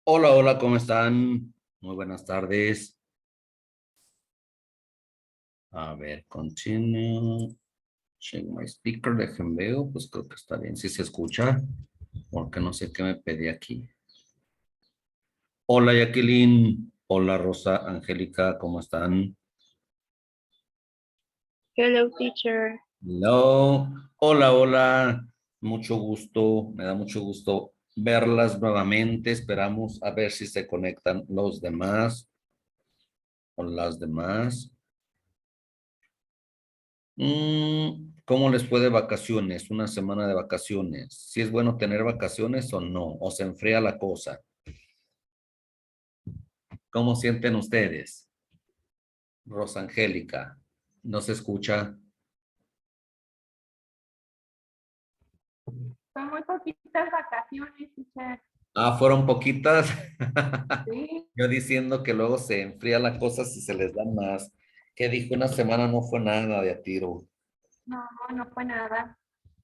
Hola, hola, ¿cómo están? Muy buenas tardes. A ver, continue. Check my speaker, dejen veo, pues creo que está bien. Si se escucha, porque no sé qué me pedí aquí. Hola, Jacqueline. Hola, Rosa, Angélica, ¿cómo están? Hello, teacher. Hello. Hola, hola. Mucho gusto, me da mucho gusto verlas nuevamente. Esperamos a ver si se conectan los demás o las demás. ¿Cómo les fue de vacaciones? Una semana de vacaciones. ¿Si es bueno tener vacaciones o no? ¿O se enfría la cosa? ¿Cómo sienten ustedes? Rosangélica, ¿no se escucha? Son muy poquitas vacaciones, teacher. Ah, fueron poquitas. Sí, Yo diciendo que luego se enfría la cosa si se les da más. ¿Qué dijo? Una semana no fue nada de a tiro. no, no fue nada.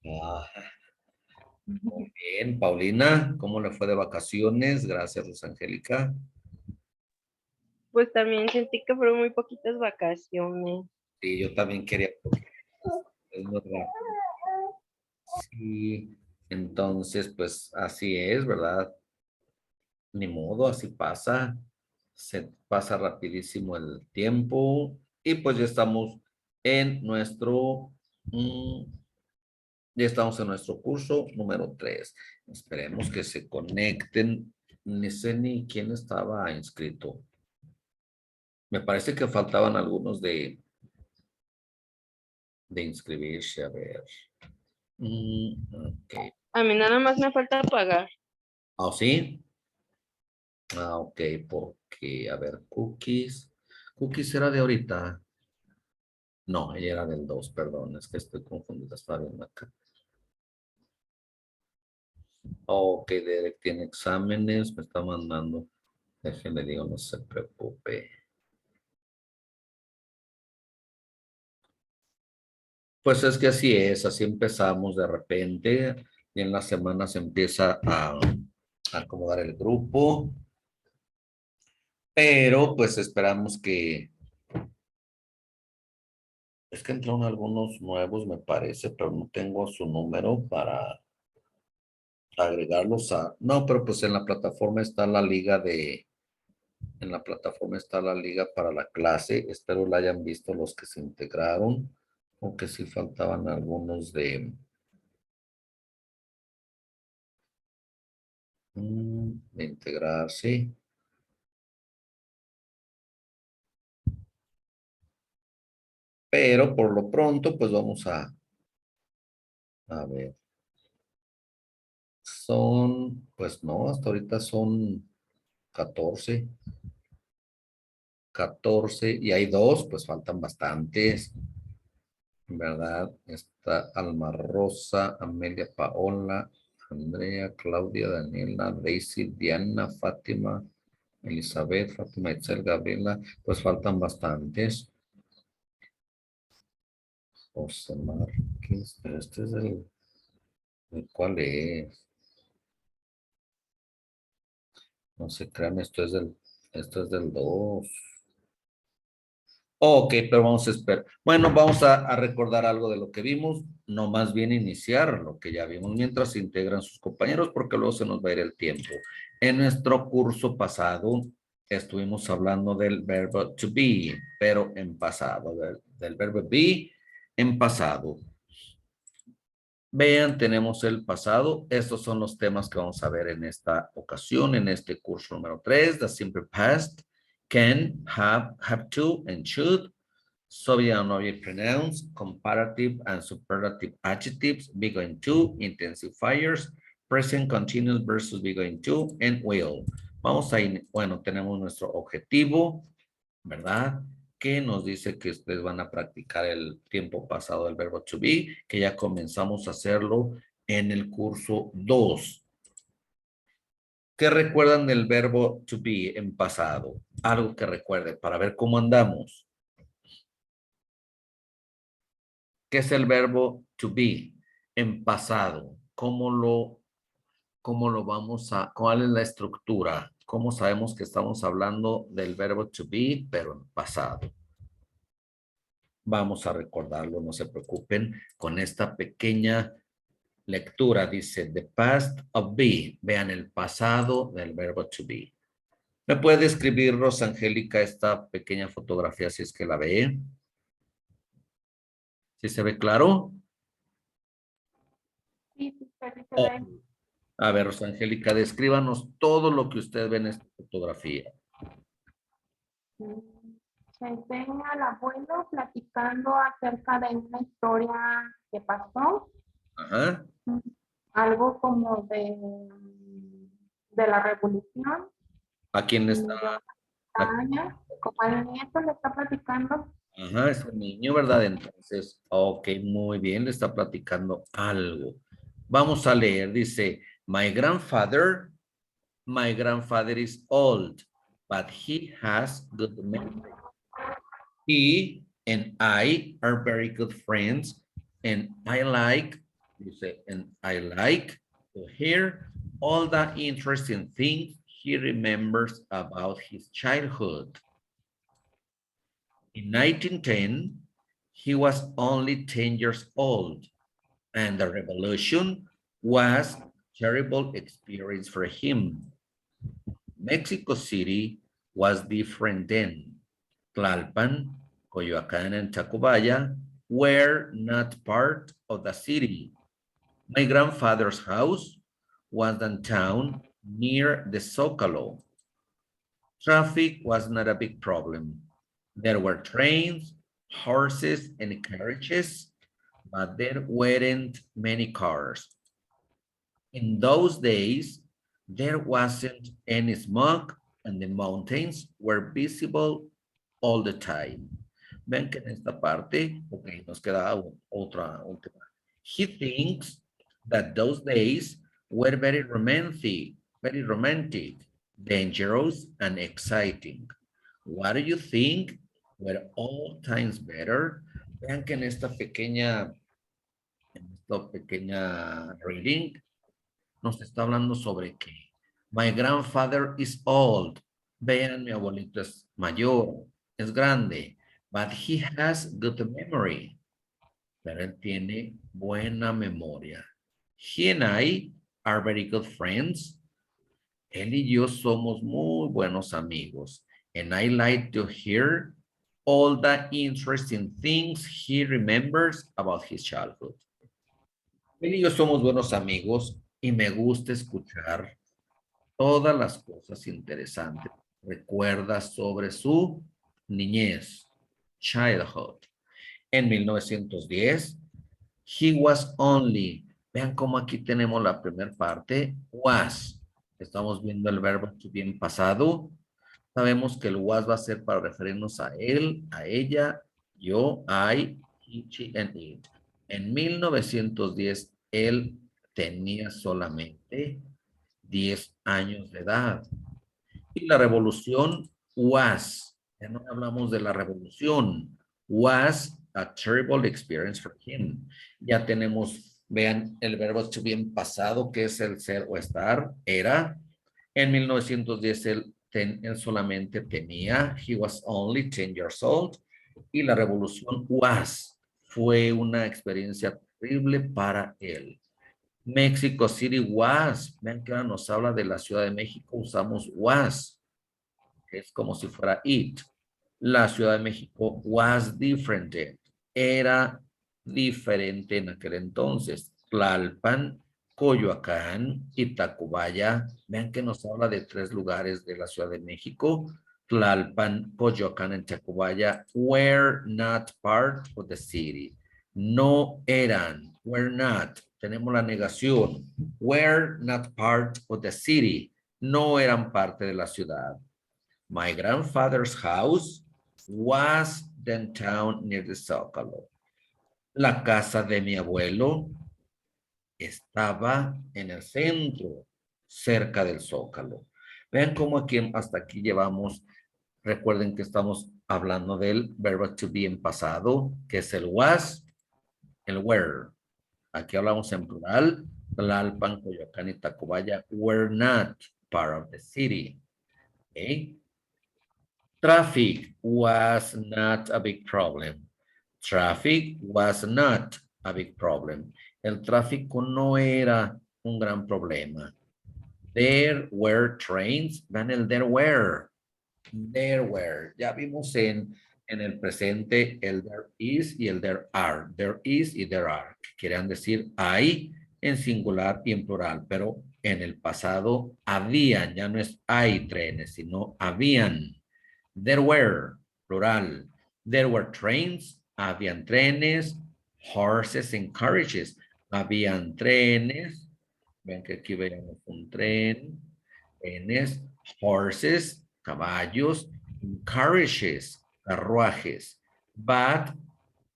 Ah, bien, Paulina, ¿cómo le fue de vacaciones? Gracias, Rosangélica. Pues también sentí que fueron muy poquitas vacaciones. Sí, yo también quería, porque es muy rápido. Sí, entonces, pues así es, ¿verdad? Ni modo, así pasa. Se pasa rapidísimo el tiempo y pues mm, ya estamos en nuestro curso número 3. Esperemos que se conecten. Ni sé ni quién estaba inscrito. Me parece que faltaban algunos de inscribirse. A ver. Ok. A mí nada más me falta pagar. ¿Ah, sí? Ah, ok, porque, a ver, cookies. Cookies era de ahorita. No, ella era del 2, perdón, es que estoy confundido, estaba viendo acá. Ok, Derek tiene exámenes, me está mandando. Déjenle digo, no se preocupe. Pues es que así es, así empezamos de repente y en la semana se empieza a acomodar el grupo, pero pues esperamos que, es que entraron algunos nuevos, me parece, pero no tengo su número para agregarlos a, no, pero pues en la plataforma está la liga en la plataforma está la liga para la clase, espero la hayan visto los que se integraron, aunque sí faltaban algunos de integrarse, pero por lo pronto pues vamos a ver, pues no, hasta ahorita son 14, 14 y hay dos, pues faltan bastantes. ¿Verdad? Está Alma Rosa, Amelia Paola, Andrea, Claudia, Daniela, Daisy, Diana, Fátima, Elizabeth, Fátima Itzel, Gabriela, pues faltan bastantes. José Márquez, pero este es ¿cuál es? No se crean, esto es del 2. Ok, pero vamos a esperar. Bueno, vamos a recordar algo de lo que vimos, no más bien iniciar lo que ya vimos mientras se integran sus compañeros, porque luego se nos va a ir el tiempo. En nuestro curso pasado estuvimos hablando del verbo to be, pero en pasado, del verbo be en pasado. Vean, tenemos el pasado. Estos son los temas que vamos a ver en esta ocasión, en este curso número 3, the simple past, can, have to, and should. Subject and object pronouns, comparative and superlative adjectives, be going to, intensifiers, present continuous versus be going to, and will. Vamos a ir, bueno, tenemos nuestro objetivo, ¿verdad? Que nos dice que ustedes van a practicar el tiempo pasado del verbo to be, que ya comenzamos a hacerlo en el curso 2. ¿Qué recuerdan del verbo to be en pasado? Algo que recuerden para ver cómo andamos. ¿Qué es el verbo to be en pasado? ¿Cómo lo vamos a, cuál es la estructura? ¿Cómo sabemos que estamos hablando del verbo to be, pero en pasado? Vamos a recordarlo, no se preocupen, con esta pequeña lectura. Dice, the past of be. Vean el pasado del verbo to be. ¿Me puede describir, Rosangélica, esta pequeña fotografía si es que la ve? ¿Sí se ve claro? Sí, sí, sí, se Oh. ve. A ver, Rosangélica, descríbanos todo lo que usted ve en esta fotografía. Se enseña al abuelo platicando acerca de una historia que pasó, Ajá. algo como de la revolución, ¿A quién y está? de una a- cabaña, como al nieto le está platicando. Ajá, es un niño, ¿verdad? Entonces, ok, muy bien, le está platicando algo. Vamos a leer, dice, my grandfather is old, but he has good memory. He and I are very good friends, and I like, dice, and I like to hear all the interesting things he remembers about his childhood. In 1910, he was only 10 years old, and the revolution was a terrible experience for him. Mexico City was different then. Tlalpan, Coyoacán, and Tacubaya were not part of the city. My grandfather's house was downtown near the Zocalo. Traffic was not a big problem. There were trains, horses, and carriages, but there weren't many cars. In those days, there wasn't any smoke and the mountains were visible all the time. Ven que en esta parte, ok, nos queda otra última. He thinks that those days were very romantic, dangerous, and exciting. What do you think? Were all times better? Vean que en esta pequeña reading, nos está hablando sobre que my grandfather is old. Vean, mi abuelito es mayor, es grande, but he has good memory. Pero él tiene buena memoria. He and I are very good friends. Él y yo somos muy buenos amigos. And I like to hear all the interesting things he remembers about his childhood. Él y yo somos buenos amigos y me gusta escuchar todas las cosas interesantes. Recuerda sobre su niñez, childhood. En 1910, he was only, vean cómo aquí tenemos la primera parte, was. Estamos viendo el verbo to be en pasado. Sabemos que el was va a ser para referirnos a él, a ella, yo, I, he, she, and it. En 1910, él tenía solamente 10 años de edad. Y la revolución was, ya no hablamos de la revolución, was a terrible experience for him. Ya tenemos, vean el verbo to be en pasado, que es el ser o estar, era. En 1910 él solamente tenía, he was only 10 years old, y la revolución fue una experiencia terrible para él. Mexico City was, vean que ahora nos habla de la Ciudad de México, usamos was, es como si fuera it. La Ciudad de México was different, era diferente en aquel entonces. Tlalpan, Coyoacán y Tacubaya, vean que nos habla de 3 lugares de la Ciudad de México. Tlalpan, Coyoacán y Tacubaya were not part of the city. No eran, were not. Tenemos la negación. Were not part of the city. No eran parte de la ciudad. My grandfather's house was downtown near the Zocalo. La casa de mi abuelo estaba en el centro, cerca del Zócalo. Vean cómo aquí, hasta aquí llevamos, recuerden que estamos hablando del verbo to be en pasado, que es el was, el were. Aquí hablamos en plural. Tlalpan, Coyoacán y Tacubaya were not part of the city. Okay. Traffic was not a big problem. Traffic was not a big problem. El tráfico no era un gran problema. There were trains. Vean el there were. There were. Ya vimos en el presente el there is y el there are. There is y there are. Querían decir hay en singular y en plural, pero en el pasado habían, ya no es hay trenes, sino habían. There were, plural. There were trains, habían trenes, horses and carriages. Habían trenes. Ven que aquí veamos un tren, trenes, horses, caballos, carriages, carruajes. But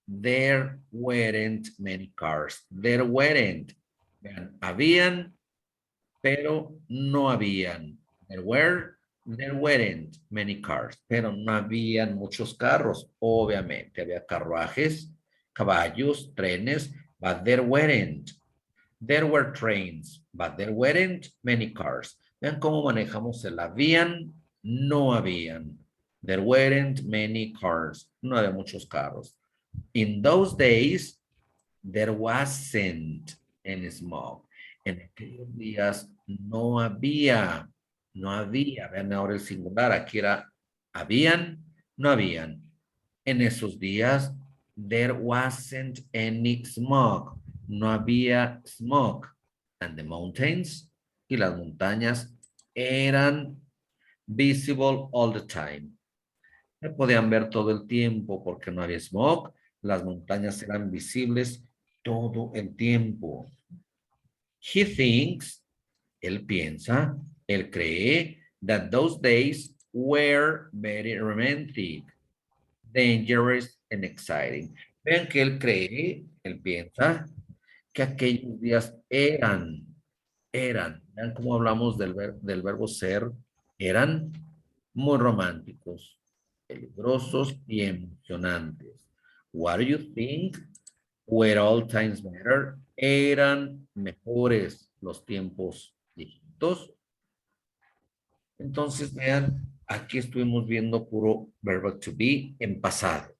there weren't many cars. There weren't. Vean, habían, pero no habían. There weren't many cars, pero no habían muchos carros. Obviamente, había carruajes, caballos, trenes, but there weren't. There were trains, but there weren't many cars. Vean cómo manejamos el habían, no habían. There weren't many cars. No había muchos carros. In those days, there wasn't any smog. En aquellos días no había. Vean ahora el singular, aquí era habían, no habían. En esos días, there wasn't any smog. No había smog. And the mountains, y las montañas, eran visible all the time. Se podían ver todo el tiempo porque no había smog. Las montañas eran visibles todo el tiempo. He thinks, él piensa, él cree, that those days were very romantic, dangerous and exciting. Vean que él cree, él piensa, que aquellos días eran. Vean cómo hablamos del verbo ser, eran muy románticos, peligrosos y emocionantes. What do you think? Were all times better? Eran mejores los tiempos viejitos. Entonces, vean, aquí estuvimos viendo puro verbo to be en pasado.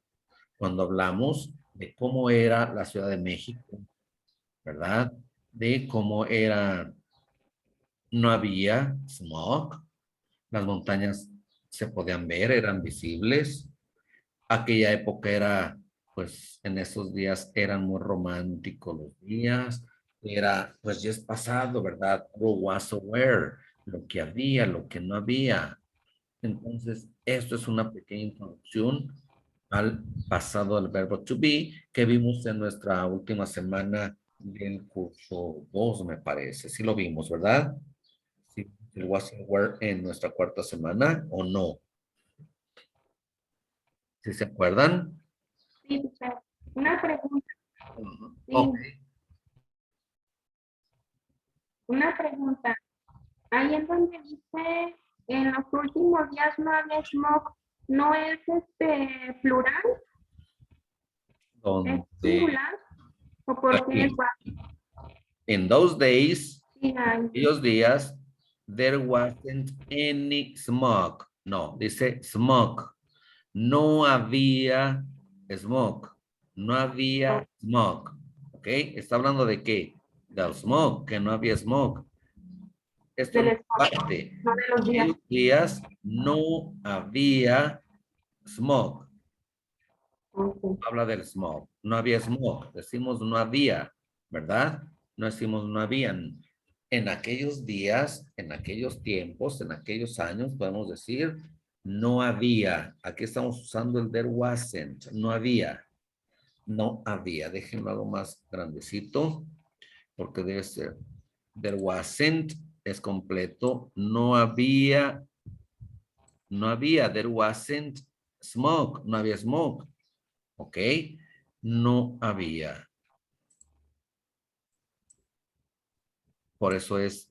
Cuando hablamos de cómo era la Ciudad de México, ¿verdad? De cómo era, no había smog, las montañas se podían ver, eran visibles. Aquella época era, pues en esos días eran muy románticos los días, era, pues ya es pasado, ¿verdad? Who was aware, lo que había, lo que no había. Entonces, esto es una pequeña introducción al pasado del verbo to be que vimos en nuestra última semana del curso 2, me parece. Sí lo vimos, ¿verdad? Sí, el was aware en nuestra cuarta semana, ¿o no? ¿Sí se acuerdan? Sí, teacher. Una pregunta. Sí, Ok. una pregunta. Ahí en donde dice, en los últimos días no había smog, ¿no es plural? ¿Es Donde, singular? ¿O por qué es aquí, in those days, sí, aquellos días, there wasn't any smog. No, dice smog. No había smog. No había smog. ¿Ok? ¿Está hablando de qué? Del smog, que no había smog. Esto del es smog, parte. no de los días? Aquellos días no había smog. Ok. Habla del smog. No había smog. Decimos no había, ¿verdad? No decimos no habían. En aquellos días, en aquellos tiempos, en aquellos años, podemos decir no había. Aquí estamos usando el there wasn't. No había. No había. Déjenlo algo más grandecito porque debe ser there wasn't es completo. No había. No había. There wasn't smoke. No había smoke. ¿Ok? No había. Por eso es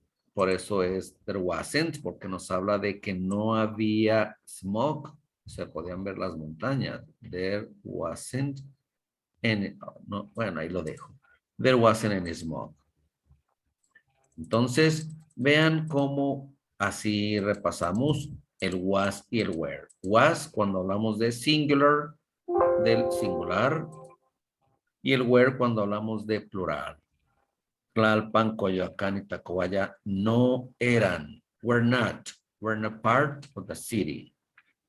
there wasn't, porque nos habla de que no había smoke. Se podían ver las montañas. There wasn't any, no, bueno, ahí lo dejo. There wasn't any smoke. Entonces, vean cómo así repasamos el was y el were. Was cuando hablamos de singular, del singular, y el were cuando hablamos de plural. Tlalpan, Coyoacán y Tacubaya no eran, were not part of the city.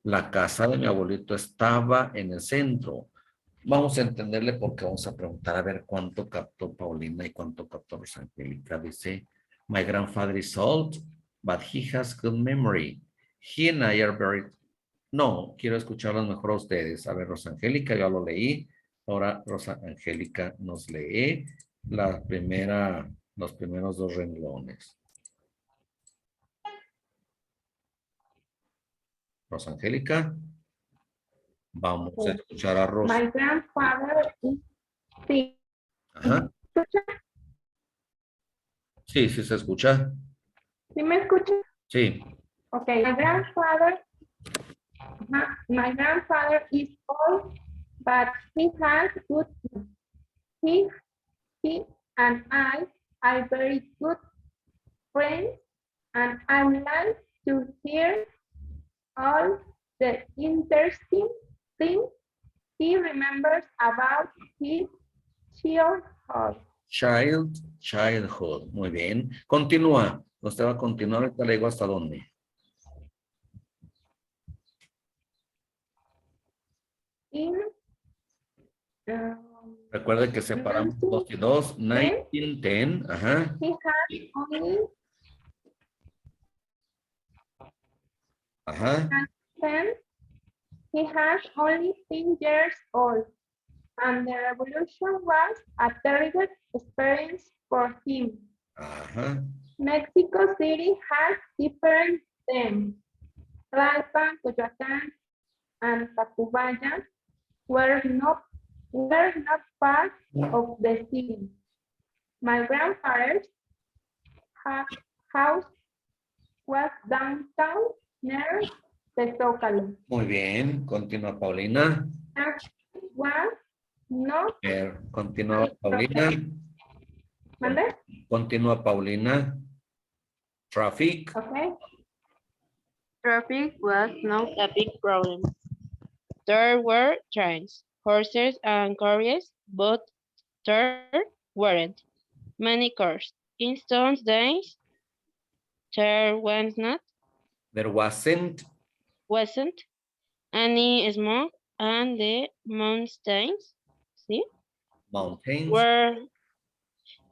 La casa de mi abuelito estaba en el centro. Vamos a entenderle porque vamos a preguntar a ver cuánto captó Paulina y cuánto captó Rosangélica. Dice, my grandfather is old, but he has good memory. He and I are very... No, quiero escucharlas mejor a ustedes. A ver, Rosangélica, ya lo leí. Ahora Rosangélica nos lee los primeros dos renglones. Rosangélica. Vamos a escuchar a Rosa. My grandfather is sick. Ajá. Sí, sí se escucha. ¿Sí me escucha? Sí. Okay. My grandfather is old, but he has good. He and I are very good friends, and I like to hear all the interesting things he remembers about his childhood. Childhood. Muy bien. Continúa. Usted va a continuar. Ahorita le digo hasta dónde. Recuerde que separamos 2 y 2. 1910. Ajá. He has only Ajá. 10. He has only 10 years old, and the revolution was a terrible experience for him. Ajá. Mexico City has different themes. Tlalpan, Coyoacán, and Tacubaya were not part of the city. My grandfather's house was downtown near the Zócalo. Muy bien. Continúa Paulina. Was not. Continúa Paulina. ¿Mande? Continúa Paulina. Traffic. Okay. Traffic was not a big problem. There were trains, horses, and carriages, but there weren't many cars. In some days, there There wasn't. wasn't any smoke, and the mountains, see, Mountains.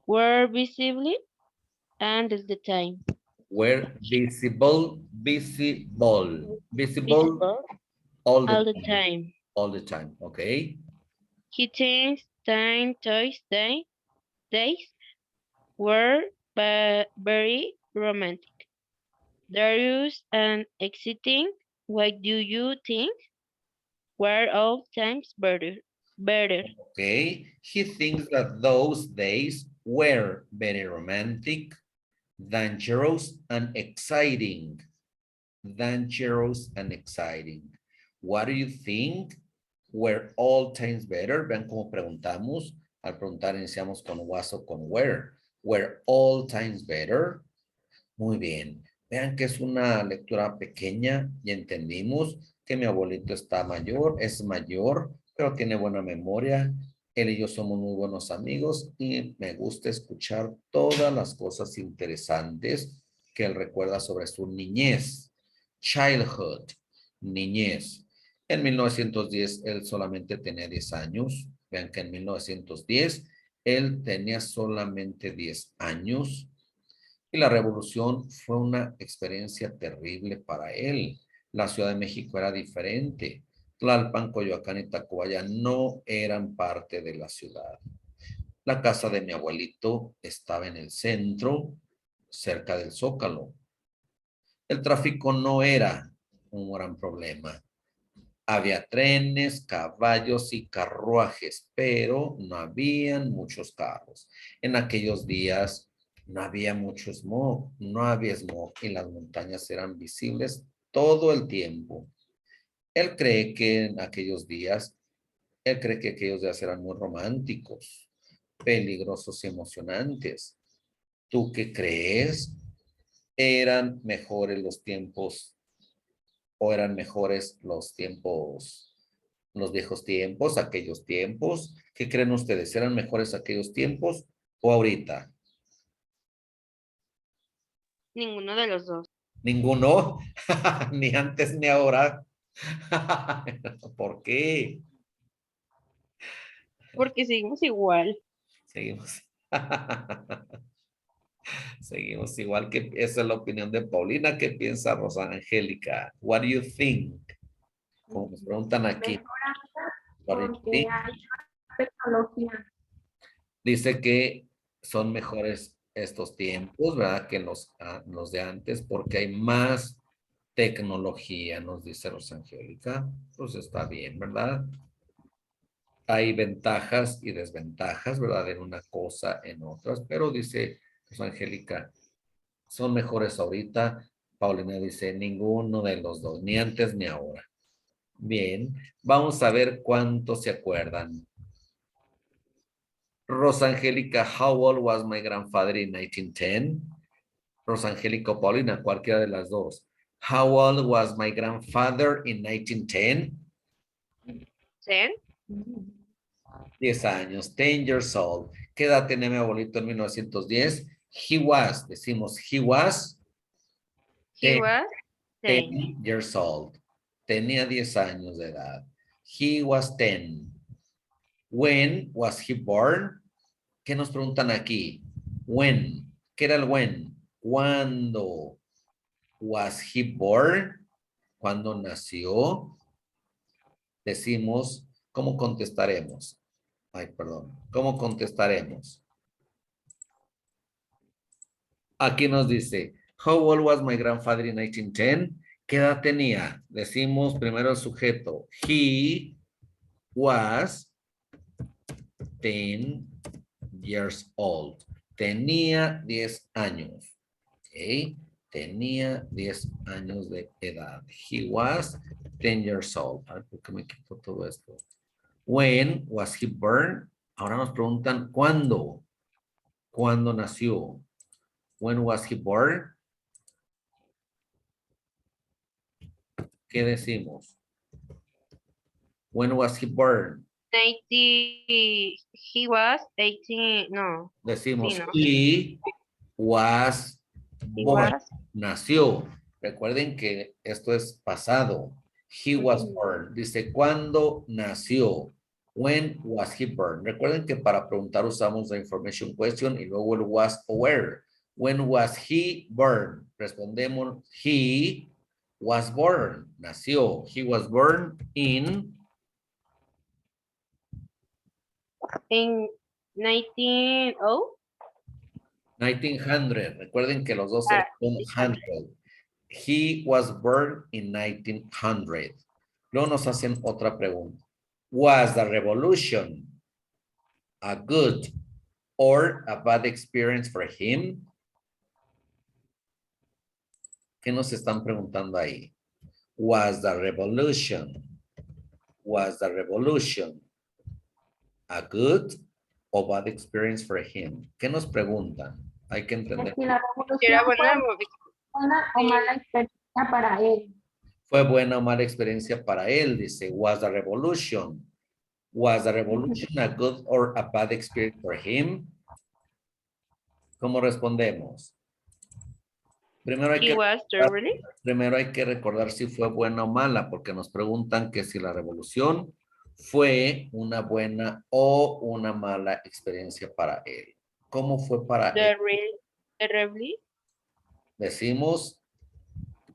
were visible and the time. Were visible all All the the time. all the time. Okay. He thinks days were very romantic. Darius and exciting. What do you think? Were all times better? Okay. He thinks that those days were very romantic, dangerous, and exciting. Dangerous and exciting. What do you think? Were all times better? Vean cómo preguntamos. Al preguntar iniciamos con was o con were. Were all times better? Muy bien. Vean que es una lectura pequeña y entendimos que mi abuelito es mayor, pero tiene buena memoria. Él y yo somos muy buenos amigos y me gusta escuchar todas las cosas interesantes que él recuerda sobre su niñez. Childhood, niñez. En 1910 él solamente tenía 10 años. Vean que en 1910 él tenía solamente 10 años. Y la revolución fue una experiencia terrible para él. La Ciudad de México era diferente. Tlalpan, Coyoacán y Tacubaya no eran parte de la ciudad. La casa de mi abuelito estaba en el centro, cerca del Zócalo. El tráfico no era un gran problema. Había trenes, caballos y carruajes, pero no habían muchos carros. En aquellos días no había mucho smog, no había smog y las montañas eran visibles todo el tiempo. Él cree que aquellos días eran muy románticos, peligrosos y emocionantes. ¿Tú qué crees? ¿Eran mejores los tiempos o eran mejores los tiempos, los viejos tiempos, aquellos tiempos? ¿Qué creen ustedes? ¿Eran mejores aquellos tiempos o ahorita? Ninguno de los dos. Ninguno, ni antes ni ahora. ¿Por qué? Porque seguimos igual. Seguimos. Seguimos igual que esa es la opinión de Paulina. ¿Qué piensa Rosa Angélica? What do you think? Como nos preguntan aquí. What do you Porque think? hay más tecnología. Dice que son mejores estos tiempos, ¿verdad? Que los de antes, porque hay más tecnología, nos dice Rosa Angélica. Pues está bien, ¿verdad? Hay ventajas y desventajas, ¿verdad? En una cosa, en otras, pero dice Rosa Angélica, son mejores ahorita. Paulina dice, ninguno de los dos, ni antes ni ahora. Bien, vamos a ver cuántos se acuerdan. Rosa Angélica, how old was my grandfather in 1910? Rosa Angélica o Paulina, cualquiera de las dos. How old was my grandfather in 1910? ¿Sí? 10 años, 10 years old. ¿Qué edad tenía mi abuelito en 1910? He was, decimos, he was He 10, was 10. 10 years old. Tenía 10 años de edad. He was 10. When was he born? ¿Qué nos preguntan aquí? When. ¿Qué era el when? ¿Cuándo? Was he born? ¿Cuándo nació? Decimos, ¿cómo contestaremos? Ay, perdón. ¿Cómo contestaremos? Aquí nos dice, how old was my grandfather in 1910? ¿Qué edad tenía? Decimos primero el sujeto. He was 10 years old. Tenía 10 años. ¿Ok? Tenía 10 años de edad. He was 10 years old. A ver, ¿por qué me quito todo esto? When was he born? Ahora nos preguntan, ¿cuándo? ¿Cuándo nació? When was he born? ¿Qué decimos? When was he born? 80, he was 18, no, Decimos, sí, no. he was He born. was, Nació. Recuerden que esto es pasado. He was born. Dice, ¿cuándo nació? When was he born? Recuerden que para preguntar usamos la information question y luego el was o where. When was he born? Respondemos, he was born. Nació. He was born in in 19, 1900. Recuerden que los dos ah, son 100. He was born in 1900. Luego nos hacen otra pregunta. Was the revolution a good or a bad experience for him? ¿Qué nos están preguntando ahí? Was the revolution a good or bad experience for him? ¿Qué nos preguntan? Hay que entender. Si la si era revolución buena, fue buena o mala experiencia para él. ¿Fue buena o mala experiencia para él? Dice, was the revolution a good or a bad experience for him? ¿Cómo respondemos? Primero he was really, primero hay que recordar si fue buena o mala, porque nos preguntan que si la revolución fue una buena o una mala experiencia para él. ¿Cómo fue para él? the really, Decimos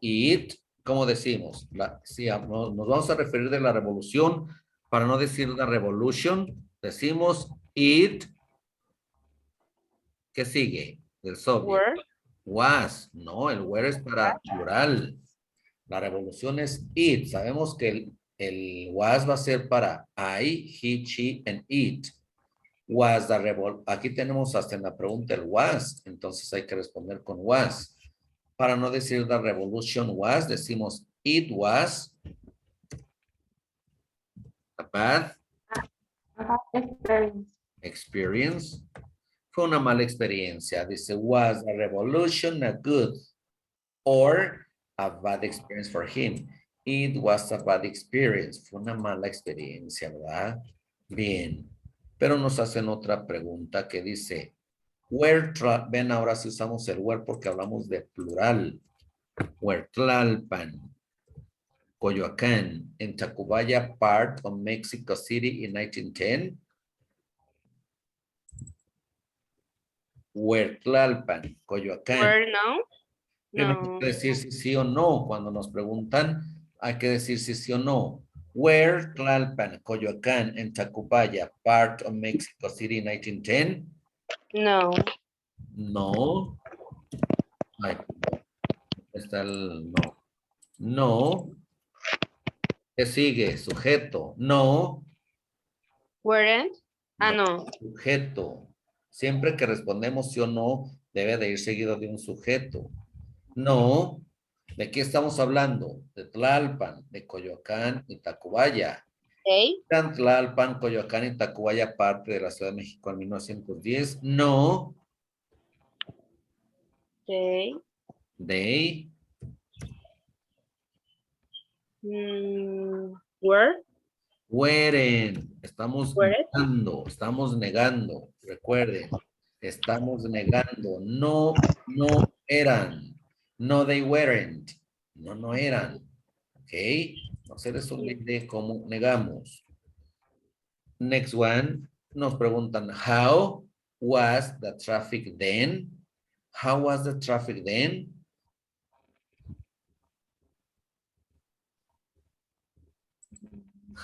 it, ¿cómo decimos? Si nos vamos a referir de la revolución, para no decir la revolution, decimos it, ¿qué sigue? Del soviet. were, Was, no, el were es para plural. La revolución es it. Sabemos que el was va a ser para I, he, she, and it. Was the revolution. Aquí tenemos hasta en la pregunta el was, entonces hay que responder con was. Para no decir the revolution was, decimos it was a bad experience. Fue una mala experiencia. Dice, was the revolution a good or a bad experience for him? It was a bad experience. Fue una mala experiencia, ¿verdad? Bien. Pero nos hacen otra pregunta que dice, where, ven ahora si usamos el where porque hablamos de plural. Where Tlalpan, Coyoacán, and Tacubaya part of Mexico City in 1910. Where Tlalpan, Coyoacán. Where no? Primero hay No. que decir si sí o no. Cuando nos preguntan, hay que decir si sí o no. Where Tlalpan, Coyoacán, and Tacubaya part of Mexico City in 1910? No. No. Ay, está el no. No. ¿Qué sigue? Sujeto. No. Weren't? Ah, No. no. Sujeto. Siempre que respondemos sí o no, debe de ir seguido de un sujeto. No. ¿De qué estamos hablando? De Tlalpan, de Coyoacán y Tacubaya. They? ¿Eran Tlalpan, Coyoacán y Tacubaya parte de la Ciudad de México en 1910? No. They? They. Were? Weren't. Estamos Weren't? negando. Recuerden, estamos negando. No, no eran. No, they weren't. No, no eran. Ok. No se les olvide cómo negamos. Next one. Nos preguntan, how was the traffic then? How was the traffic then?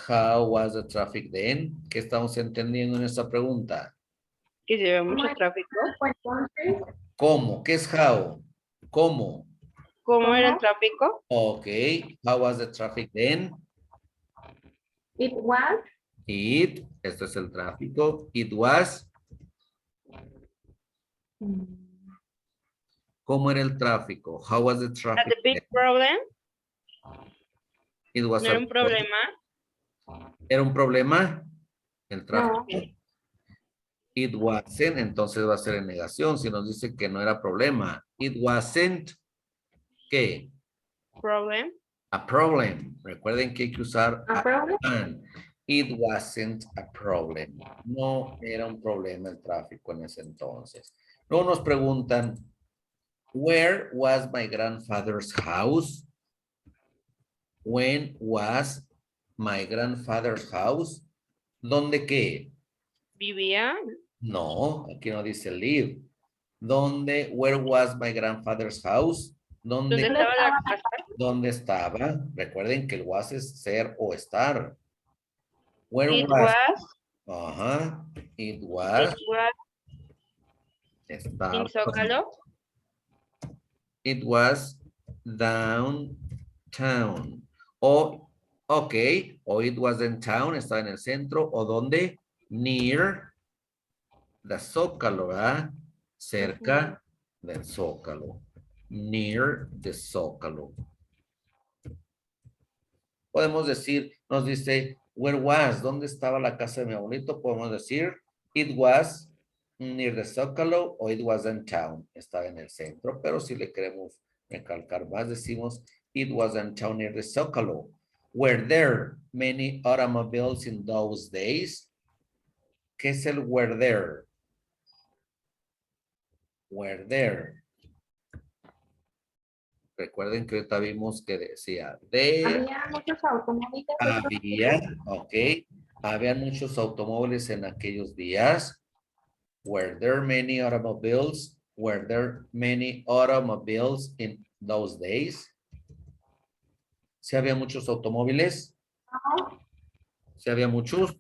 How was the traffic then? ¿Qué estamos entendiendo en esta pregunta? Que se ve mucho Bueno. tráfico. Pues entonces, ¿Cómo? ¿Qué es how? ¿Cómo? ¿Cómo era el ¿Cómo? tráfico? Ok. How was the traffic then? it was, It. Este es el tráfico. It was. ¿Cómo era el tráfico? How was the That traffic the big then? problem? It was ¿No era a- un problema? ¿Era un problema? El tráfico. no, It wasn't, entonces va a ser en negación si nos dice que no era problema. It wasn't, ¿qué? Problem? A problem. Recuerden que hay que usar a problem, and. It wasn't a problem. No era un problema el tráfico en ese entonces. Luego nos preguntan, where was my grandfather's house? When was my grandfather's house? ¿Dónde qué? ¿Vivía? No, aquí no dice live. ¿Dónde? Where was my grandfather's house? ¿Dónde ¿Dónde, estaba la casa? dónde estaba? Recuerden que el was es ser o estar. Where It was? was, Ajá. It it was. was Estaba. in Zócalo. It was downtown. O, ok. O it was in town, estaba en el centro. ¿O dónde? Near the Zócalo, ¿verdad? Cerca del Zócalo. Near the Zócalo. Podemos decir, nos dice, where was? ¿Dónde estaba la casa de mi abuelito? Podemos decir, it was near the Zócalo o it was in town. Estaba en el centro, pero si le queremos recalcar más, decimos, it was in town near the Zócalo. Were there many automobiles in those days? ¿Qué es el were there? Were there. Recuerden que ahorita vimos que decía, there. había muchos automóviles. Había, ok. Había muchos automóviles en aquellos días. Were there many automobiles? Were there many automobiles in those days? ¿Sí había muchos automóviles? No, ¿Sí había muchos?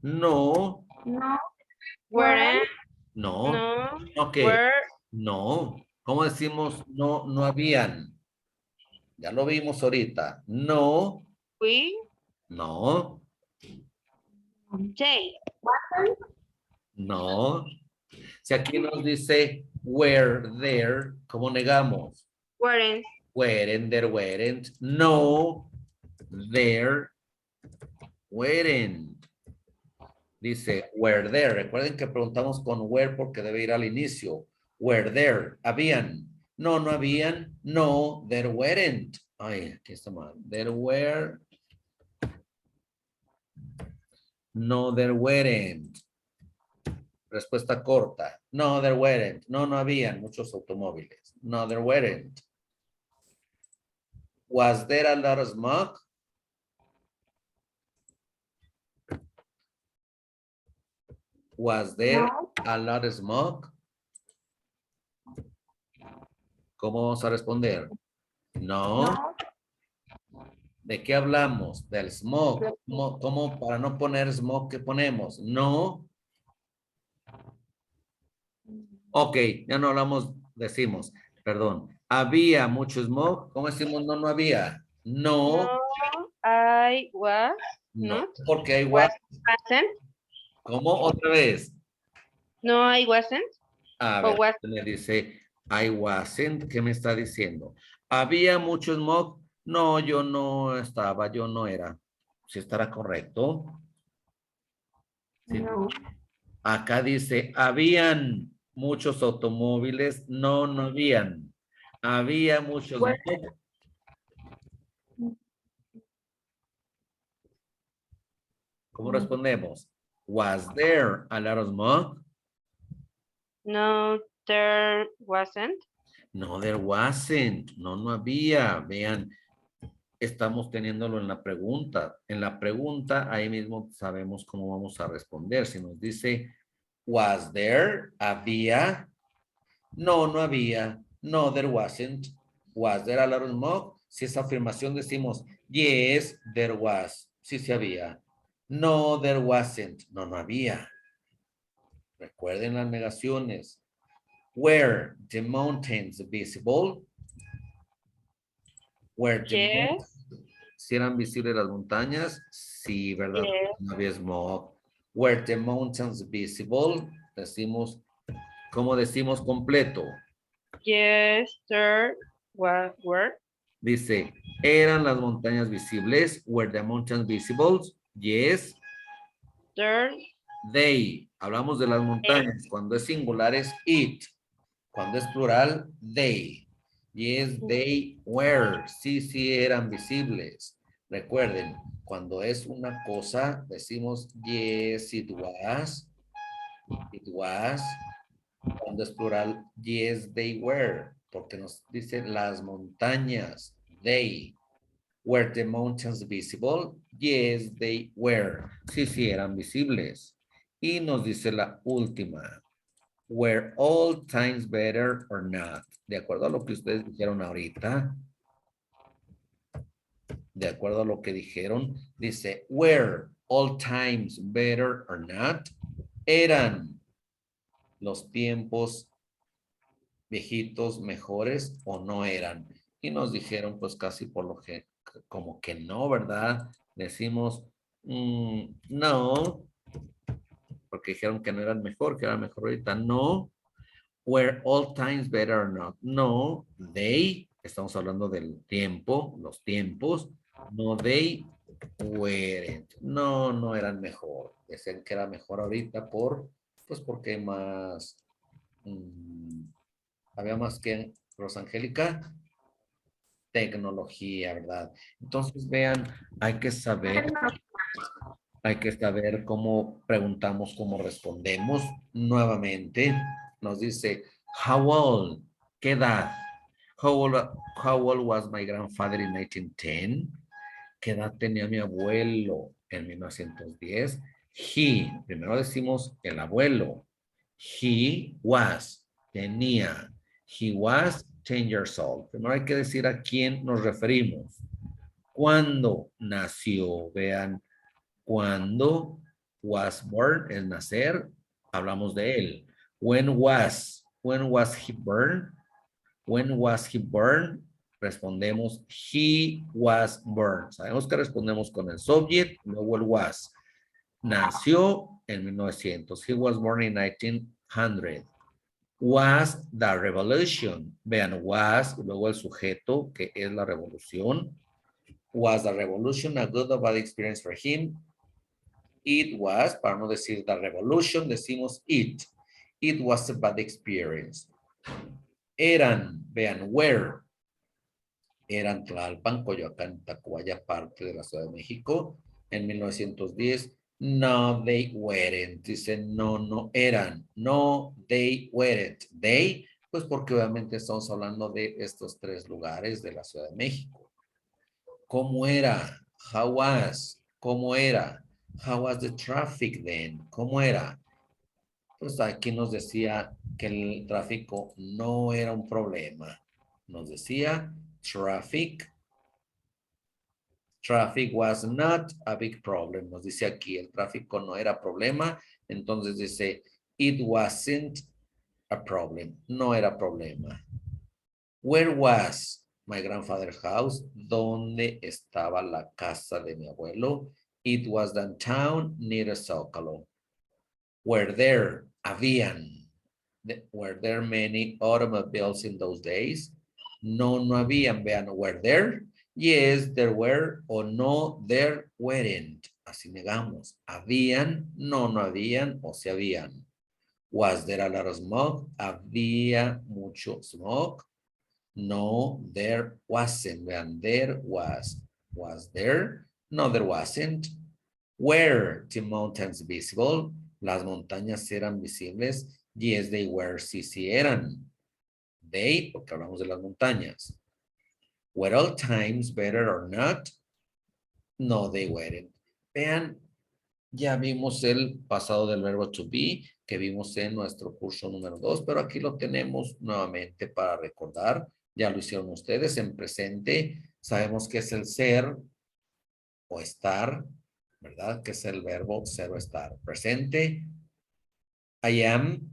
No. no, Weren't? No. No. Ok. Were? No. ¿Cómo decimos no, no habían? Ya lo vimos ahorita. No. We? No. They? wasn't, No. Si aquí nos dice were there, ¿cómo negamos? Weren't? Weren't, there weren't. No, there weren't. Dice were there. Recuerden que preguntamos con where porque debe ir al inicio. Were there. ¿Habían? No, no habían. No, there weren't. Ay, aquí está mal. There were. No, there weren't. Respuesta corta. No, there weren't. No, no habían muchos automóviles. No, there weren't. Was there a lot of smoke? Was there No, a lot of smoke? ¿Cómo vamos a responder? No. no, ¿De qué hablamos? Del smoke. ¿Cómo para no poner smoke, qué ponemos? No. Ok, ya no hablamos, decimos, perdón. Había mucho smoke. ¿Cómo decimos no, no había? No, No, I was, no, not, porque hay was, what. wasn't. ¿Cómo? Otra vez. No, I wasn't. A O ver, was, me dice, I wasn't, ¿qué me está diciendo? ¿Había mucho smoke? No, yo no estaba, yo no era. ¿Sí estará correcto? Sí. no. Acá dice, ¿habían muchos automóviles? No, no habían. ¿Había muchos Pues, smoke? ¿Cómo respondemos? Was there a lot of smoke? no, there wasn't. No, there wasn't. No, no había. Vean, estamos teniéndolo en la pregunta. En la pregunta, ahí mismo sabemos cómo vamos a responder. Si nos dice, was there? ¿Había? No, no había. No, there wasn't. Was there a lot of smoke? Si esa afirmación decimos, yes, there was. Sí, se había. No, there wasn't. No, no había. Recuerden las negaciones. Were the mountains visible? Were the Yes, si eran visibles las montañas, sí, ¿verdad? yes, No había smog. Were the mountains visible? Decimos, ¿cómo decimos completo? yes, there were. Dice, ¿eran las montañas visibles? Were the mountains visible? Yes, There, they. Hablamos de las montañas. Cuando es singular es it. Cuando es plural, they. Yes, they were. Sí, sí eran visibles. Recuerden, cuando es una cosa, decimos yes, it was. It was. Cuando es plural, yes, they were. Porque nos dice las montañas. They. Were the mountains visible? Yes, they were. Sí, sí eran visibles. Y nos dice la última. Were all times better or not? De acuerdo a lo que ustedes dijeron ahorita, de acuerdo a lo que dijeron, dice, were all times better or not? ¿Eran los tiempos viejitos mejores o no eran? Y nos dijeron, pues casi por lo que, como que no, ¿verdad? Decimos, no, porque dijeron que no eran mejor, que eran mejor ahorita. No. Were all times better or not? No, they, estamos hablando del tiempo, los tiempos. No, they weren't. No, no eran mejor. Decían que era mejor ahorita pues porque más, había más que Rosangélica, tecnología, ¿verdad? Entonces vean, hay que saber cómo preguntamos, cómo respondemos. Nuevamente, nos dice, how old? ¿Qué edad? How old was my grandfather in 1910? ¿Qué edad tenía mi abuelo en 1910? He, primero decimos el abuelo. He was, tenía. He was 10 years old. Primero hay que decir a quién nos referimos. ¿Cuándo nació? Vean, cuando was born, es nacer, hablamos de él. When was he born? When was he born? Respondemos, he was born. Sabemos que respondemos con el subject, luego el was. Nació en 1900. He was born in 1900. Was the revolution. Vean, was, luego el sujeto, que es la revolución. Was the revolution a good or bad experience for him? It was, para no decir the revolution, decimos it. It was a bad experience. Eran, vean, were. Eran Tlalpan, Coyoacán, Tacubaya, parte de la Ciudad de México. En 1910, no, they weren't. Dice, no, no eran. No, they weren't. They, pues porque obviamente estamos hablando de estos tres lugares de la Ciudad de México. ¿Cómo era? How was? ¿Cómo era? How was the traffic then? ¿Cómo era? Pues aquí nos decía que el tráfico no era un problema. Nos decía traffic was not a big problem. Nos dice aquí, el tráfico no era problema. Entonces dice, it wasn't a problem. No era problema. Where was my grandfather's house? ¿Dónde estaba la casa de mi abuelo? It was downtown near Zócalo. Were there, habían, were there many automobiles in those days? No, no habían, vean, were there? Yes, there were, o no, there weren't. Así negamos. Habían, no, no habían, o se habían. Was there a lot of smoke? Había mucho smoke. No, there wasn't. Vean, there was. Was there? No, there wasn't. Were the mountains visible? Las montañas eran visibles. Yes, they were. Sí, sí eran. They, porque hablamos de las montañas. Were all times better or not? No, they weren't. Vean, ya vimos el pasado del verbo to be, que vimos en nuestro curso número 2, pero aquí lo tenemos nuevamente para recordar. Ya lo hicieron ustedes en presente. Sabemos que es el ser o estar, ¿verdad? Que es el verbo ser o estar. Presente. I am,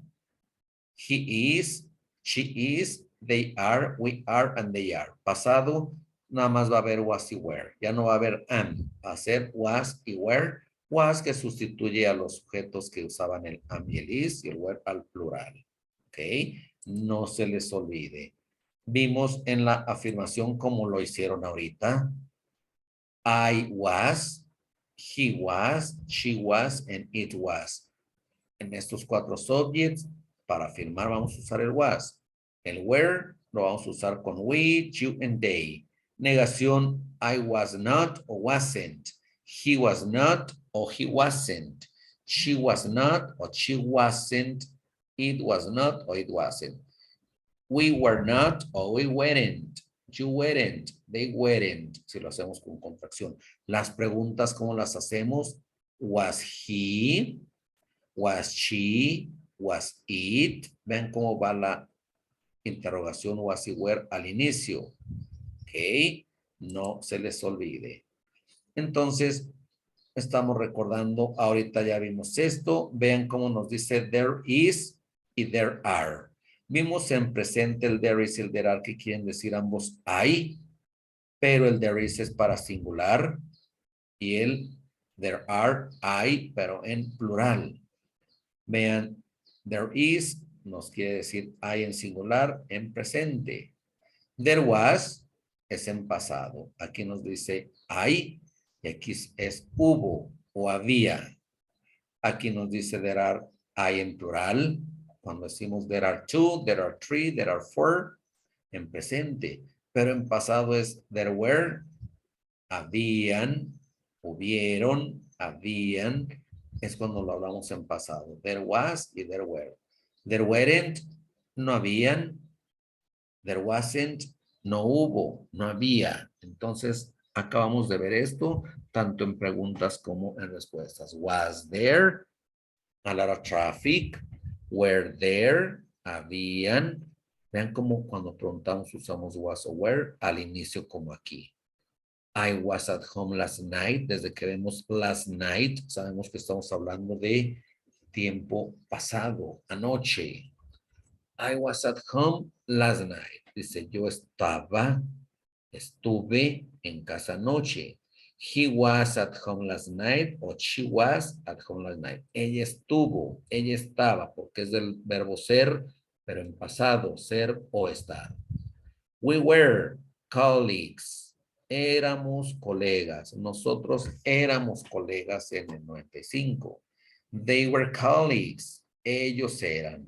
he is, she is, they are, we are, and they are. Pasado, nada más va a haber was y were. Ya no va a haber am. Va a ser was y were. Was que sustituye a los sujetos que usaban el am y el is y el were al plural. ¿Ok? No se les olvide. Vimos en la afirmación como lo hicieron ahorita. I was, he was, she was, and it was. En estos cuatro subjects, para afirmar vamos a usar el was. El were lo vamos a usar con we, you, and they. Negación, I was not o wasn't. He was not o he wasn't. She was not o she wasn't. It was not o it wasn't. We were not o we weren't. You weren't. They weren't. Si lo hacemos con contracción. Las preguntas, ¿cómo las hacemos? Was he? Was she? Was it? Ven cómo va la interrogación was y were al inicio. Ok. No se les olvide. Entonces, estamos recordando, ahorita ya vimos esto. Vean cómo nos dice there is y there are. Vimos en presente el there is y el there are que quieren decir ambos hay, pero el there is es para singular y el there are hay, pero en plural. Vean, there is nos quiere decir hay en singular en presente. There was es en pasado. Aquí nos dice hay y aquí es hubo o había. Aquí nos dice there are hay en plural. Cuando decimos there are two, there are three, there are four, en presente. Pero en pasado es there were, habían, hubieron, habían. Es cuando lo hablamos en pasado. There was y there were. There weren't, no habían. There wasn't, no hubo, no había. Entonces, acabamos de ver esto, tanto en preguntas como en respuestas. Was there a lot of traffic? Were there? Habían. Vean cómo cuando preguntamos usamos was o were al inicio como aquí. I was at home last night. Desde que vemos last night, sabemos que estamos hablando de tiempo pasado, anoche. I was at home last night. Dice, yo estuve en casa anoche. He was at home last night or she was at home last night. Ella estuvo, ella estaba, porque es del verbo ser, pero en pasado, ser o estar. We were colleagues. Éramos colegas. Nosotros éramos colegas en el 95. They were colleagues. Ellos eran.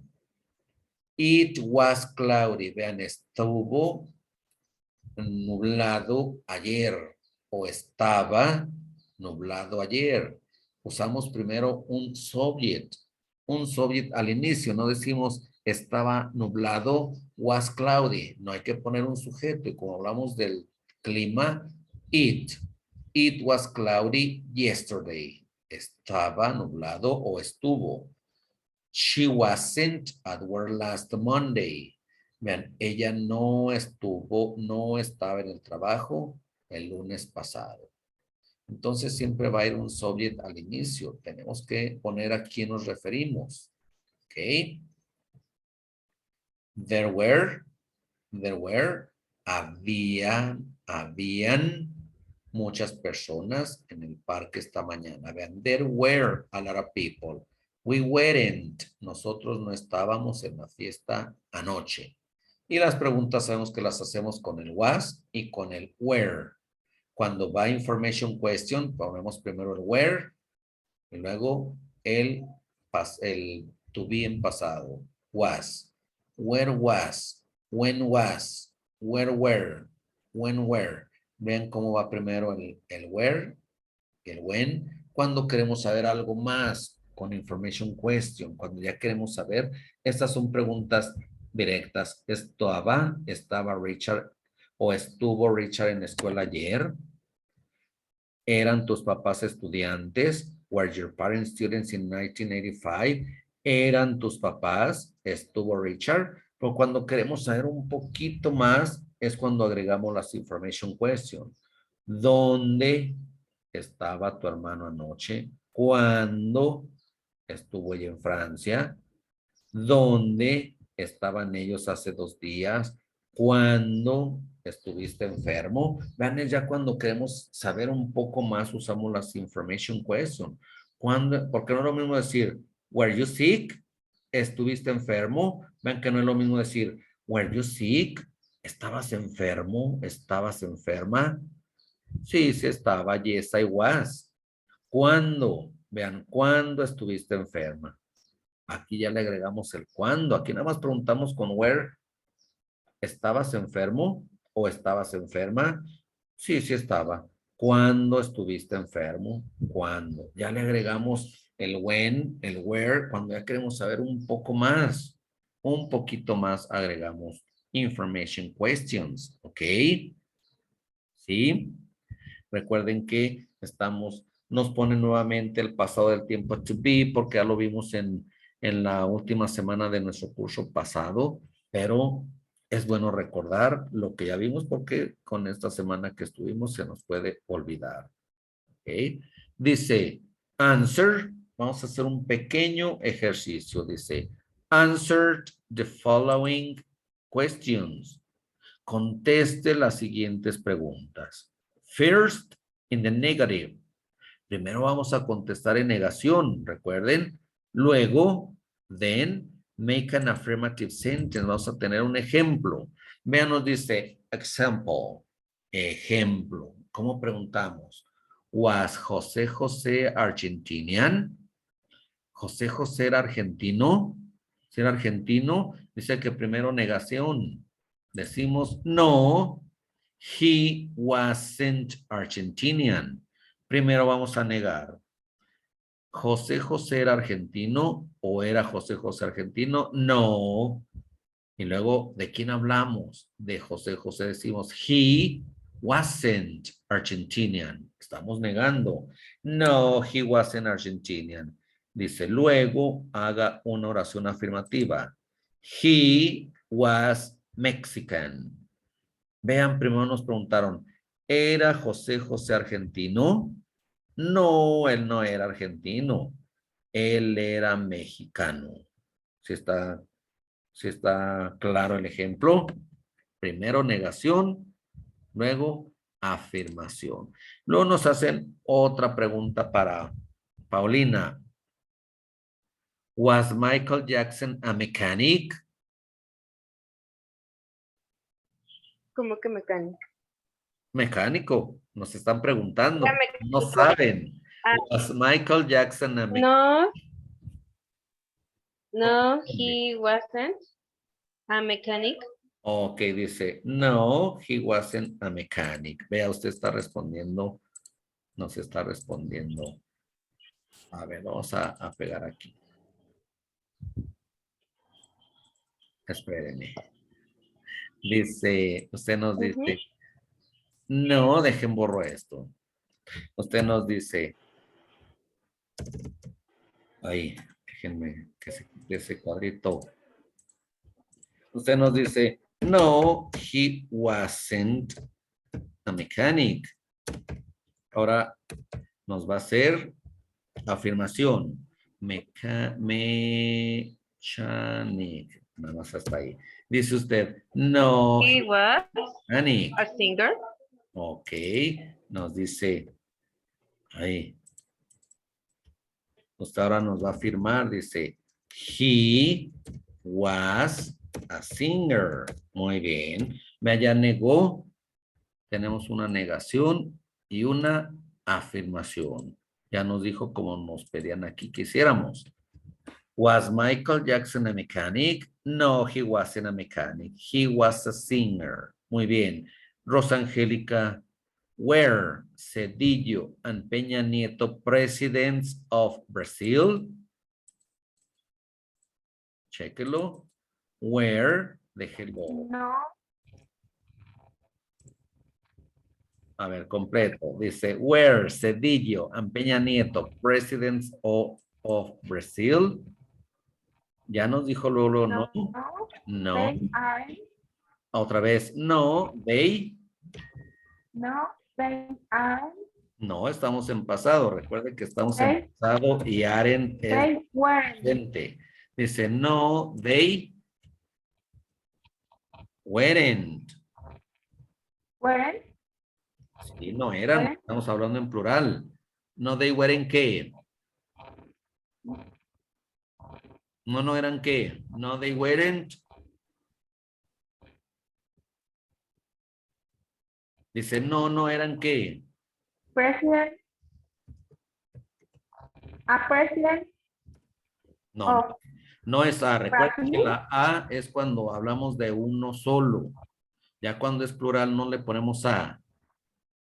It was cloudy. Vean, estuvo nublado ayer o estaba nublado ayer. Usamos primero un subject al inicio, no decimos estaba nublado, was cloudy. No hay que poner un sujeto y como hablamos del clima, it was cloudy yesterday. Estaba nublado o estuvo. She wasn't at work last Monday. Vean, ella no estaba en el trabajo el lunes pasado. Entonces siempre va a ir un subject al inicio. Tenemos que poner a quién nos referimos. ¿Ok? There were, habían muchas personas en el parque esta mañana. Vean, there were a lot of people. We weren't. Nosotros no estábamos en la fiesta anoche. Y las preguntas sabemos que las hacemos con el was y con el were. Cuando va information question, ponemos primero el where y luego el to be en pasado. Was. Where was. When was. Where were. When were. Vean cómo va primero el where, el when. Cuando queremos saber algo más con information question, cuando ya queremos saber, estas son preguntas directas. ¿Estaba Richard o estuvo Richard en la escuela ayer? ¿Eran tus papás estudiantes? Were your parents students in 1985? ¿Eran tus papás? ¿Estuvo Richard? Pero cuando queremos saber un poquito más es cuando agregamos las information question. ¿Dónde estaba tu hermano anoche? ¿Cuándo estuvo ella en Francia? ¿Dónde estaban ellos hace 2 días? ¿Cuándo estuviste enfermo? Vean, ya cuando queremos saber un poco más, usamos las information question. ¿Cuándo? Porque no es lo mismo decir, were you sick? ¿Estuviste enfermo? Vean que no es lo mismo decir, were you sick? ¿Estabas enfermo? ¿Estabas enferma? Sí, sí estaba. Yes, I was. ¿Cuándo? Vean, ¿cuándo estuviste enferma? Aquí ya le agregamos el cuándo. Aquí nada más preguntamos con where. ¿Estabas enfermo o estabas enferma? Sí, sí estaba. ¿Cuándo estuviste enfermo? ¿Cuándo? Ya le agregamos el when, el where, cuando ya queremos saber un poco más. Un poquito más agregamos information questions. ¿Ok? ¿Sí? Recuerden que nos pone nuevamente el pasado del tiempo to be, porque ya lo vimos en la última semana de nuestro curso pasado, pero es bueno recordar lo que ya vimos porque con esta semana que estuvimos se nos puede olvidar. ¿Okay? Dice, answer, vamos a hacer un pequeño ejercicio, dice, answer the following questions. Conteste las siguientes preguntas. First, in the negative. Primero vamos a contestar en negación, recuerden. Luego, then, make an affirmative sentence. Vamos a tener un ejemplo. Vean, nos dice, example, ejemplo. ¿Cómo preguntamos? Was José José Argentinian? ¿José José era argentino? Si era argentino, dice que primero negación. Decimos, no, he wasn't Argentinian. Primero vamos a negar. ¿José José era argentino o era José José argentino? No. Y luego, ¿de quién hablamos? De José José decimos, he wasn't Argentinian. Estamos negando. No, he wasn't Argentinian. Dice, luego haga una oración afirmativa. He was Mexican. Vean, primero nos preguntaron, ¿era José José argentino? No, él no era argentino. Él era mexicano. Si está claro el ejemplo. Primero negación, luego afirmación. Luego nos hacen otra pregunta para Paulina. Was Michael Jackson a mechanic? ¿Cómo que mecánica? Mecánico. Nos están preguntando. Era No mecánico. saben. Ah, Was Michael Jackson a mechanic? no, he wasn't a mechanic. Ok, dice, no, he wasn't a mechanic. Vea, usted está respondiendo, nos está respondiendo. A ver, vamos a pegar aquí. Espérenme. Dice, usted nos dice, no, dejen borro esto. Usted nos dice, ahí, déjenme que se quite ese cuadrito. Usted nos dice, no, he wasn't a mechanic. Ahora nos va a hacer afirmación. Mechanic. Nada más hasta ahí. Dice usted, no, He was mechanic. a singer. Ok. Nos dice, ahí. Usted ahora nos va a afirmar, dice, he was a singer. Muy bien. Vea, ya negó. Tenemos una negación y una afirmación. Ya nos dijo como nos pedían aquí que hiciéramos. Was Michael Jackson a mechanic? No, he wasn't a mechanic. He was a singer. Muy bien. Rosangélica, were Cedillo and Peña Nieto presidents of Brazil? Chéquelo. Where, déjelo. No, A ver, completo. Dice, were Cedillo and Peña Nieto presidents of Brazil? Ya nos dijo Lolo, no. no, No. they aren't. Otra vez, no. They. No, they aren't. No, estamos en pasado. Recuerde que estamos en They, pasado y Aren es they weren't. presente. Dice, no, they weren't. Weren't. Sí, no eran. Weren't. Estamos hablando en plural. No, they weren't qué. No, no eran qué. No, they weren't. Dice, no, no eran qué. President. A president No, of no, no es A. Recuerda que Brazil. la A es cuando hablamos de uno solo. Ya cuando es plural no le ponemos A.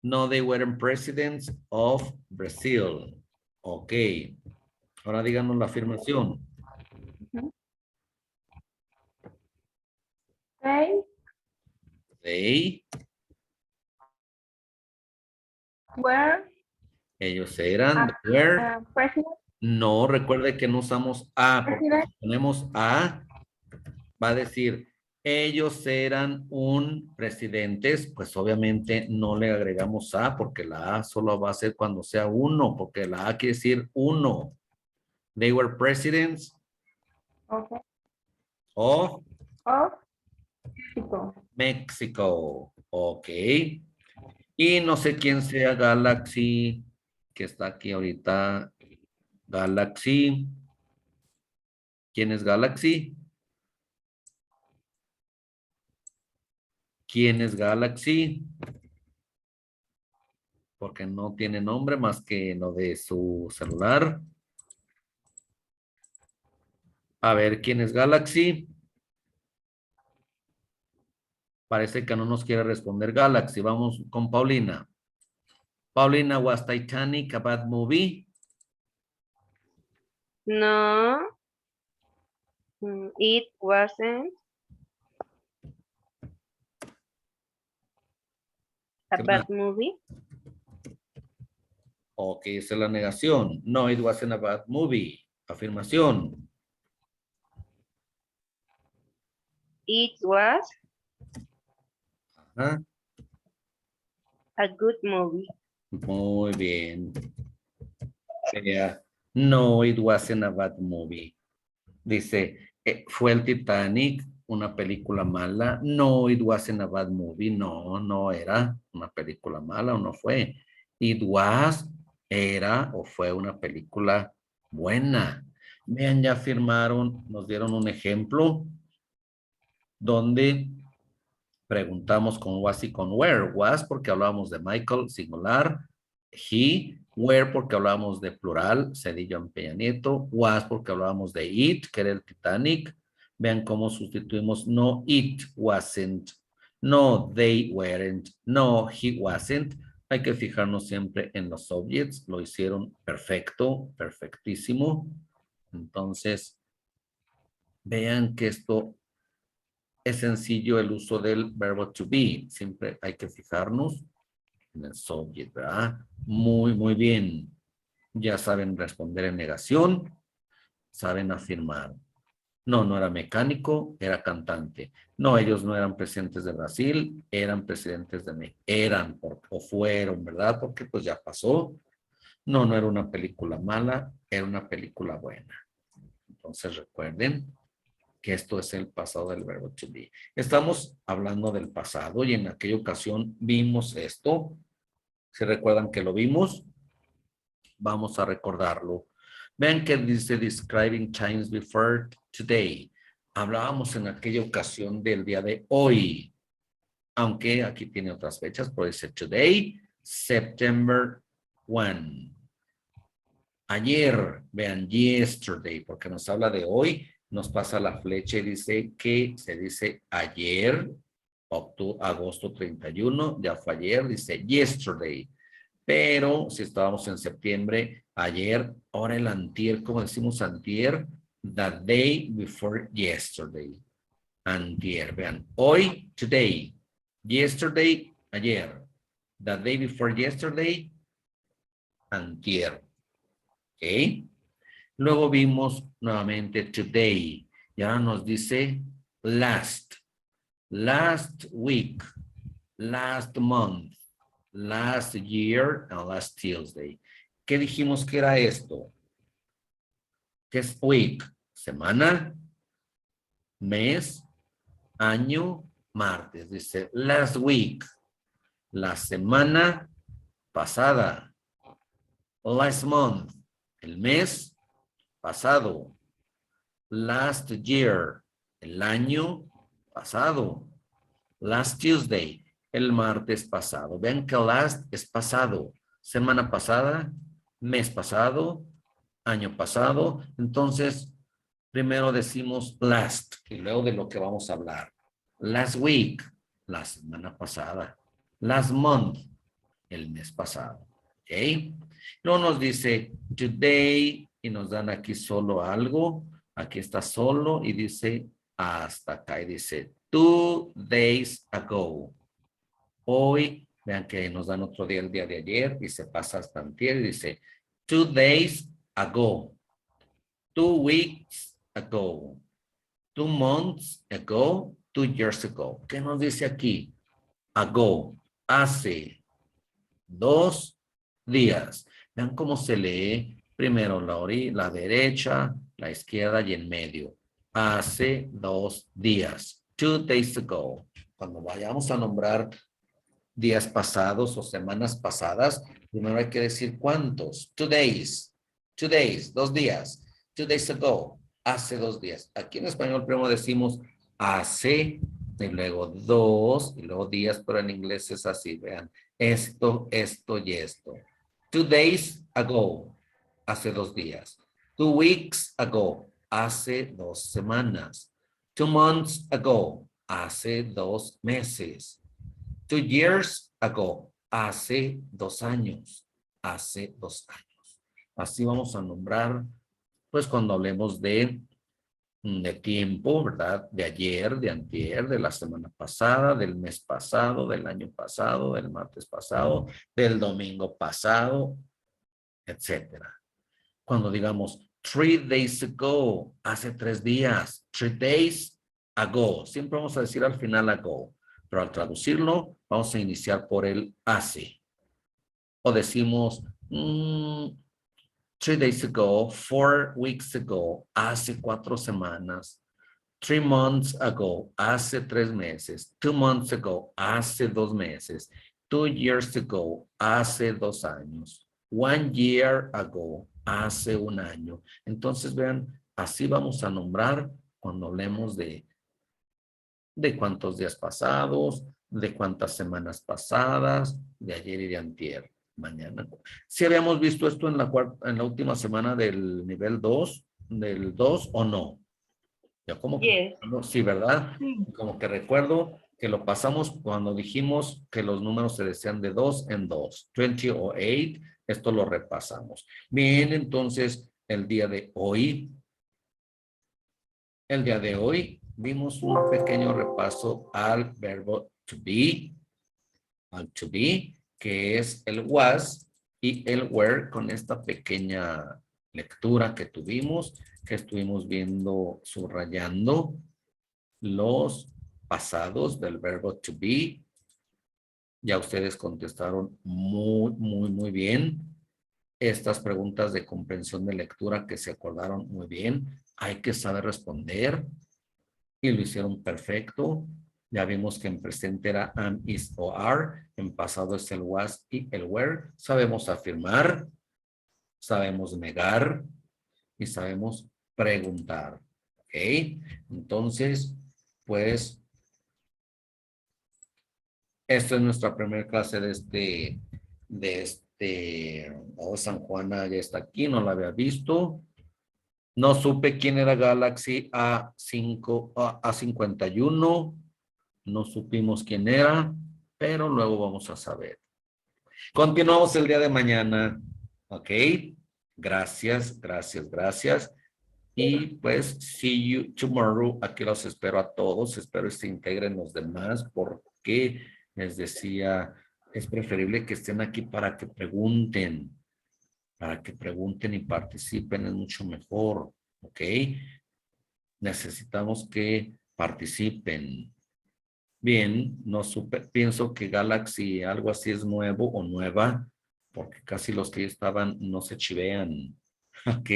No, they weren't presidents of Brazil. Ok. Ahora díganos la afirmación. They They, were ellos eran, a, were. president. No, recuerde que no usamos A, porque President. si ponemos A, va a decir, ellos eran un presidentes, pues obviamente no le agregamos A, porque la A solo va a ser cuando sea uno, porque la A quiere decir uno. They were presidents Okay. of Of Mexico. México. Ok. Y no sé quién sea Galaxy, que está aquí ahorita. Galaxy. ¿Quién es Galaxy? ¿Quién es Galaxy? Porque no tiene nombre más que lo de su celular. A ver, ¿quién es Galaxy? Parece que no nos quiere responder Galaxy. Vamos con Paulina. Paulina, was Titanic a bad movie? No, it wasn't a ¿Qué bad más? movie. Ok, esa es la negación. No, it wasn't a bad movie. Afirmación. It was Ajá. a good movie. Muy bien. Sería, no, it wasn't a bad movie. Dice, ¿fue el Titanic una película mala? No, it wasn't a bad movie. No, no era una película mala o no fue. It was, era o fue una película buena. Vean, ya firmaron, nos dieron un ejemplo donde preguntamos con was y con where. Was porque hablábamos de Michael, singular. He, where porque hablábamos de plural, Cedillo en Peña Nieto. Was porque hablábamos de it, que era el Titanic. Vean cómo sustituimos no it wasn't, no they weren't, no he wasn't. Hay que fijarnos siempre en los subjects. Lo hicieron perfecto, perfectísimo. Entonces, vean que esto es sencillo el uso del verbo to be. Siempre hay que fijarnos en el subject, ¿verdad? Muy, muy bien. Ya saben responder en negación, saben afirmar. No, no era mecánico, era cantante. No, ellos no eran presidentes de Brasil, eran presidentes de México. Eran o fueron, ¿verdad? Porque pues ya pasó. No, no era una película mala, era una película buena. Entonces recuerden que esto es el pasado del verbo to be. Estamos hablando del pasado y en aquella ocasión vimos esto. ¿Se recuerdan que lo vimos? Vamos a recordarlo. Vean que dice describing times before today. Hablábamos en aquella ocasión del día de hoy. Aunque aquí tiene otras fechas, pero dice today, September 1. Ayer, vean, yesterday, porque nos habla de hoy, nos pasa la flecha y dice que se dice ayer, agosto 31, ya fue ayer, dice yesterday. Pero si estábamos en septiembre, ayer, ahora el antier, ¿cómo decimos antier? The day before yesterday. Antier, vean, hoy, today. Yesterday, ayer. The day before yesterday, antier. ¿Ok? Luego vimos nuevamente today. Y ahora nos dice last. Last week. Last month. Last year and last Tuesday. ¿Qué dijimos que era esto? ¿Qué es week? Semana, mes, año, martes. Dice last week. La semana pasada. Last month. El mes pasado. Last year. El año pasado. Last Tuesday. El martes pasado. Vean que last es pasado. Semana pasada, mes pasado, año pasado. Entonces, primero decimos last y luego de lo que vamos a hablar. Last week, la semana pasada. Last month, el mes pasado. ¿Ok? Luego nos dice today y nos dan aquí solo algo. Aquí está solo y dice hasta acá y dice 2 days ago. Hoy, vean que nos dan otro día, el día de ayer, y se pasa hasta antier, y dice 2 days ago, 2 weeks ago, 2 months ago, 2 years ago. ¿Qué nos dice aquí? Ago, hace 2 días. Vean cómo se lee primero la derecha, la izquierda y en medio. Hace 2 días. 2 days ago. Cuando vayamos a nombrar días pasados o semanas pasadas, primero hay que decir cuántos. 2 days. 2 days, 2 días. 2 days ago, hace 2 días. Aquí en español primero decimos hace, y luego 2, y luego días, pero en inglés es así, vean. Esto, esto y esto. 2 days ago, hace 2 días. 2 weeks ago, hace 2 semanas. 2 months ago, hace 2 meses. 2 years ago, hace 2 años, hace 2 años. Así vamos a nombrar, pues cuando hablemos de tiempo, ¿verdad? De ayer, de antier, de la semana pasada, del mes pasado, del año pasado, del martes pasado, del domingo pasado, etcétera. Cuando digamos 3 days ago, hace 3 días, 3 days ago, siempre vamos a decir al final ago. Pero al traducirlo, vamos a iniciar por el hace. O decimos 3 days ago, 4 weeks ago, hace 4 semanas. 3 months ago, hace 3 meses. 2 months ago, hace 2 meses. 2 years ago, hace 2 años. 1 year ago, hace 1 año. Entonces, vean, así vamos a nombrar cuando hablemos de cuántos días pasados, de cuántas semanas pasadas, de ayer y de antier, mañana. Si habíamos visto esto en la última semana del nivel 2, del 2 o no. Yo como que, Yes. sí, ¿verdad? Sí. Como que recuerdo que lo pasamos cuando dijimos que los números se decían de 2 en 2, 20 o 8, esto lo repasamos. Bien, entonces, el día de hoy dimos un pequeño repaso al verbo to be, que es el was y el were, con esta pequeña lectura que tuvimos, que estuvimos viendo, subrayando los pasados del verbo to be. Ya ustedes contestaron muy bien. Estas preguntas de comprensión de lectura que se acordaron muy bien. Hay que saber responder y lo hicieron perfecto. Ya vimos que en presente era am, is o are. En pasado es el was y el were. Sabemos afirmar, sabemos negar y sabemos preguntar. ¿Ok? Entonces, pues, esta es nuestra primera clase oh, San Juana ya está aquí, no la había visto. No supe quién era Galaxy A51. No supimos quién era, pero luego vamos a saber. Continuamos el día de mañana. Ok. Gracias. Y pues, see you tomorrow. Aquí los espero a todos. Espero que se integren los demás porque les decía, es preferible que estén aquí para que pregunten y participen, es mucho mejor. Ok. Necesitamos que participen. Bien, no supe, pienso que Galaxy algo así es nuevo o nueva, porque casi los que estaban no se chivean. Ok,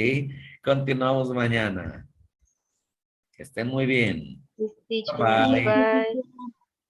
continuamos mañana. Que estén muy bien. Yes, teacher. Bye. Bye.